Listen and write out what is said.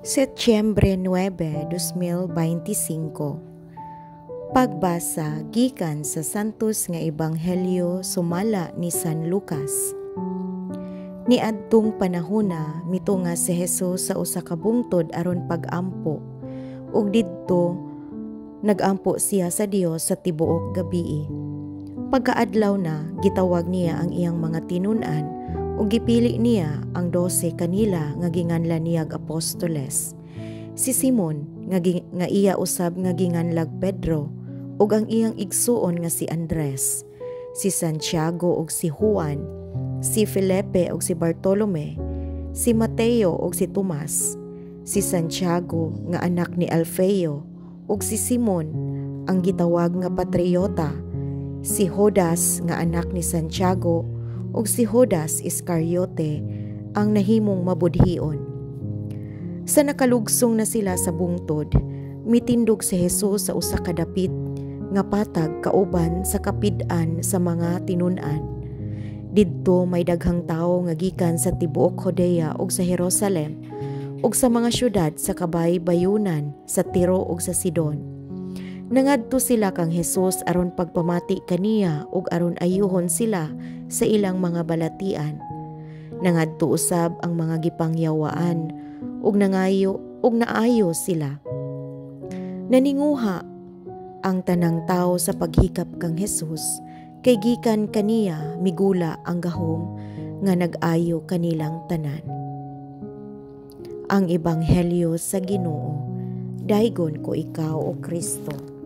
Setyembre 9, 2025. Pagbasa gikan sa santos nga ebanghelyo sumala ni San Lucas. Niadtong panahona mitunga si Jesus sa usa ka bungtod aron pag-ampo, ug didto nag-ampo siya sa Dios sa tibuok gabii. Pagkaadlaw na, gitawag niya ang iyang mga tinun-an ug gipili niya ang 12 kanila nga ginganlan niyag apostoles. Si Simon nga iya usab nga ginganlag Pedro ug ang iyang igsuon nga si Andres, si Santiago ug si Juan, si Felipe ug si Bartolome, si Mateo ug si Tomas, si Santiago nga anak ni Alfeo ug si Simon ang gitawag nga Patriota, si Judas nga anak ni Santiago ug si Judas Iscariote ang nahimong mabudhion. Sa nakalugsong na sila sa bungtod, mitindog si Jesus sa usa ka dapit nga patag kauban sa kapid-an sa mga tinun-an. Didto may daghang tawo nga gikan sa tibuok Judea ug sa Jerusalem ug sa mga syudad sa kabay-bayunan sa Tiro ug sa Sidon. Nangadto sila kang Jesus aron pagpamati kaniya ug aron ayuhon sila sa ilang mga balatian. Nangadto usab ang mga gipangyawaan ug naayo sila. Naninguha ang tanang tawo sa paghikap kang Jesus kay gikan kaniya migula ang gahom nga nag-ayo kanilang tanan. Ang ebanghelyo sa Ginoo. Daygon ko ikaw, O Kristo.